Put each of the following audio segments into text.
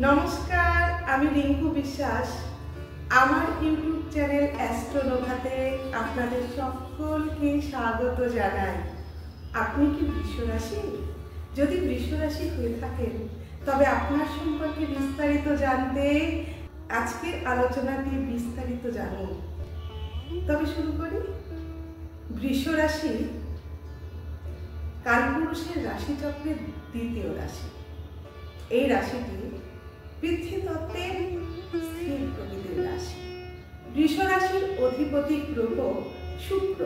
নমস্কার, আমি রিঙ্কু বিশ্বাস। আমার ইউটিউব চ্যানেল অ্যাস্ট্রোনোভাতে আপনাদের সকলকে স্বাগত জানাই। আপনি কি বৃষরাশি? যদি বৃষরাশি হয়ে থাকেন তবে আপনার সম্পর্কে বিস্তারিত জানতে আজকের আলোচনাটি বিস্তারিত জানুন। তবে শুরু করি। বৃষরাশি কালপুরুষের রাশিচক্রের দ্বিতীয় রাশি। এই রাশিটি পৃথ্বীতত্ত্বের স্থির প্রকৃতির রাশি। বৃষ রাশির অধিপতি গ্রহ শুক্র।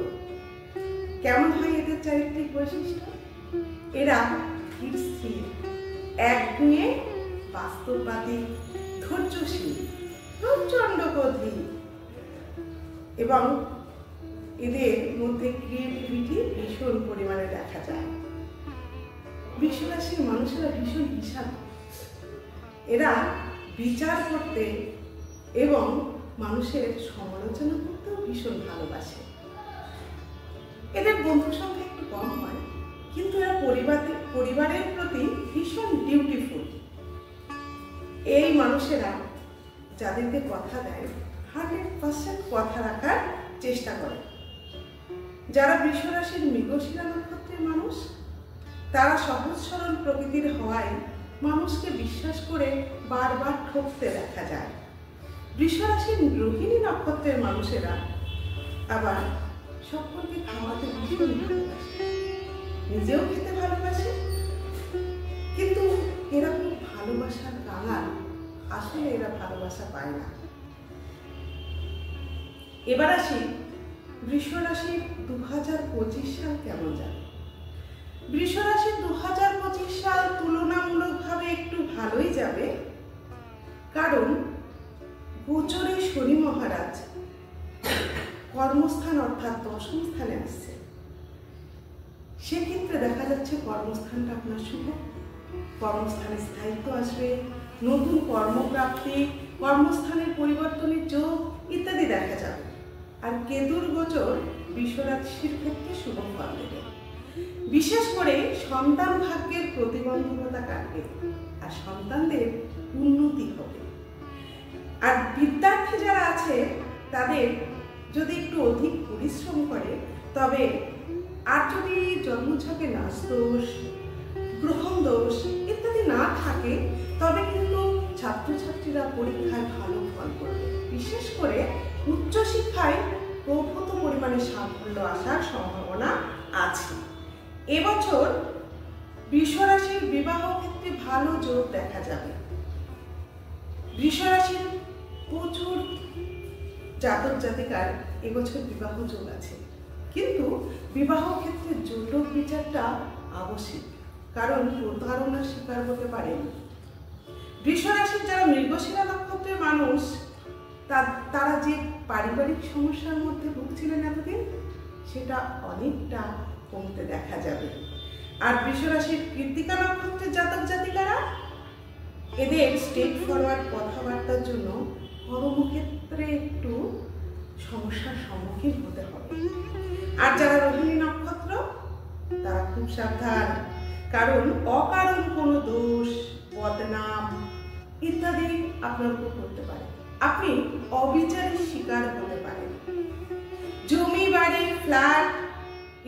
কেমন হয় এদের চারিত্রিক বৈশিষ্ট্য? এরা স্থির, একগুঁয়ে, বাস্তববাদী, ধৈর্যশীল, প্রচণ্ড ক্রোধী এবং এদের মধ্যে ক্রিয়েটিভিটি ভীষণ পরিমাণে দেখা যায়। বৃষ রাশির মানুষেরা ভীষণ হিসাব, এরা বিচার করতে এবং মানুষের সমালোচনা করতেও ভীষণ ভালোবাসে। এদের বন্ধু সংখ্যা একটু কম হয়, কিন্তু এরা পরিবারের প্রতি ভীষণ ডিউটিফুল। এই মানুষেরা যাদেরকে কথা দেয় 100% কথা রাখার চেষ্টা করে। যারা বৃষ রাশির মৃগশিরা নক্ষত্রের মানুষ, তারা সহজ সরল প্রকৃতির হওয়ায় মানুষকে বিশ্বাস করে বারবার ঠকতে দেখা যায়। বৃষ রাশির রোহিণী নক্ষত্রের মানুষেরা আবার সকলকে খাওয়াতে ভীষণ ভালোবাসে, নিজেও খেতে ভালোবাসে, কিন্তু এরা খুব ভালোবাসার কাঙাল। আসলে এরা ভালোবাসা পায় না। এবার আসি বৃষ রাশির 2025 সাল কেমন যাবে। বৃষ রাশির 2025 সাল তুলনামূলকভাবে একটু ভালোই যাবে, কারণ গোচরে শনি মহারাজ কর্মস্থান অর্থাৎ 10ম স্থানে আসছে। সেক্ষেত্রে দেখা যাচ্ছে কর্মস্থানটা আপনার শুভ, কর্মস্থানে স্থায়িত্ব আসবে, নতুন কর্মপ্রাপ্তি, কর্মস্থানের পরিবর্তনের যোগ ইত্যাদি দেখা যাবে। আর কেতুর গোচর বৃষ রাশির ক্ষেত্রে শুভ ফল দেবে। বিশেষ করে সন্তান ভাগ্যের প্রতিবন্ধকতা কাটবে আর সন্তানদের উন্নতি হবে। আর বিদ্যার্থী যারা আছে তাদের যদি একটু অধিক পরিশ্রম করে, তবে আর যদি জন্মছকে নাশ দোষ, গ্রহণ দোষ ইত্যাদি না থাকে, তবে কিন্তু ছাত্রছাত্রীরা পরীক্ষায় ভালো ফল করবে। বিশেষ করে উচ্চশিক্ষায় প্রভূত পরিমাণে সাফল্য আসার সম্ভাবনা আছে। এবছর বৃষ রাশির বিবাহ ক্ষেত্রে ভালো যোগ দেখা যাবে। বৃষ রাশির প্রচুর জাতক জাতিকার এবছর বিবাহ যোগ আছে, কিন্তু বিবাহ ক্ষেত্রে জটিল বিচারটা আবশ্যিক, কারণ প্রতারণার শিকার হতে পারেন। বৃষ রাশির যারা মৃগশিরা নক্ষত্রের মানুষ, তারা যে পারিবারিক সমস্যার মধ্যে ভুগছিলেন এতদিন, সেটা অনেকটা কমতে দেখা যাবে। আর বৃষ রাশির কৃত্তিকা নক্ষত্রের জাতক জাতিকারা, এদের স্ট্রেট ফরওয়ার্ড কথাবার্তার জন্য কর্মক্ষেত্রে একটু সমস্যার সম্মুখীন হতে হবে। আর যারা রোহিণী নক্ষত্র, তারা খুব সাবধান, কারণ অকারণ কোনো দোষ, বদনাম ইত্যাদি আপনার উপর করতে পারে। আপনি অবিচারের শিকার হতে পারেন। জমি, বাড়ি, ফ্ল্যাট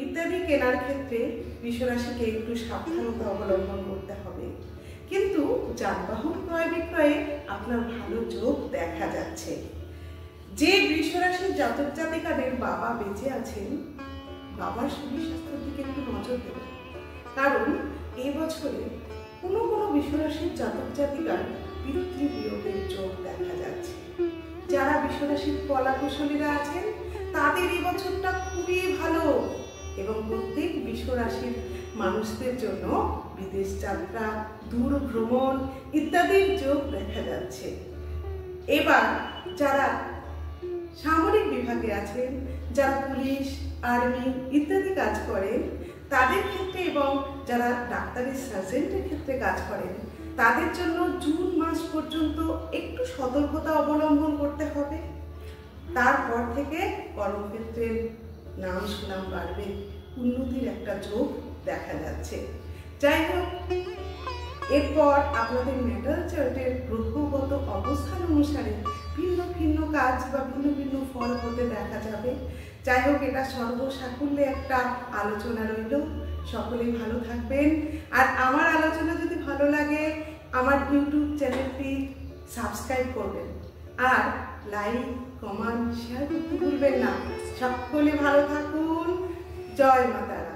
ইত্যাদি কেনার ক্ষেত্রে বৃষ রাশিকে একটু সাবধানতা অবলম্বন করতে হবে। কিন্তু যানবাহন ক্রয় বিক্রয়ে আপনার ভালো যোগ দেখা যাচ্ছে। যে বৃষ রাশির জাতক জাতিকাদের বাবা বেঁচে আছেন, বাবার শরীর স্বাস্থ্যের দিকে একটু নজর দেবেন, কারণ এবছরে কোনো বৃষ রাশির জাতক জাতিকার পিতৃবিয়োগের যোগ দেখা যাচ্ছে। যারা বৃষ রাশির কলাকুশলীরা আছেন, তাদের এই বছরটা খুবই ভালো এবং প্রত্যেক বৃষ রাশির মানুষদের জন্য বিদেশ যাত্রা, দূর ভ্রমণ ইত্যাদির যোগ দেখা যাচ্ছে। এবার যারা সামরিক বিভাগে আছেন, যারা পুলিশ, আর্মি ইত্যাদি কাজ করেন, তাদের ক্ষেত্রে এবং যারা ডাক্তারি সার্জেন্টের ক্ষেত্রে কাজ করেন, তাদের জন্য জুন মাস পর্যন্ত একটু সতর্কতা অবলম্বন করতে হবে। তারপর থেকে কর্মক্ষেত্রের নাম সুনাম বাড়বে, উন্নতির একটা যোগ দেখা যাচ্ছে। যাই হোক, এরপর আপনাদের ন্যাটাল চার্টের গ্রহগত অবস্থান অনুসারে ভিন্ন ভিন্ন কাজ বা ভিন্ন ভিন্ন ফল হতে দেখা যাবে। যাই হোক, এটা সর্বসাকুল্যে একটা আলোচনা রইল। সকলেই ভালো থাকবেন। আর আমার আলোচনা যদি ভালো লাগে আমার ইউটিউব চ্যানেলটি সাবস্ক্রাইব করবেন আর লাইক, কমেন্ট, শেয়ার করতে ভুলবেন না। সকলে ভালো থাকুন। জয় মাতা।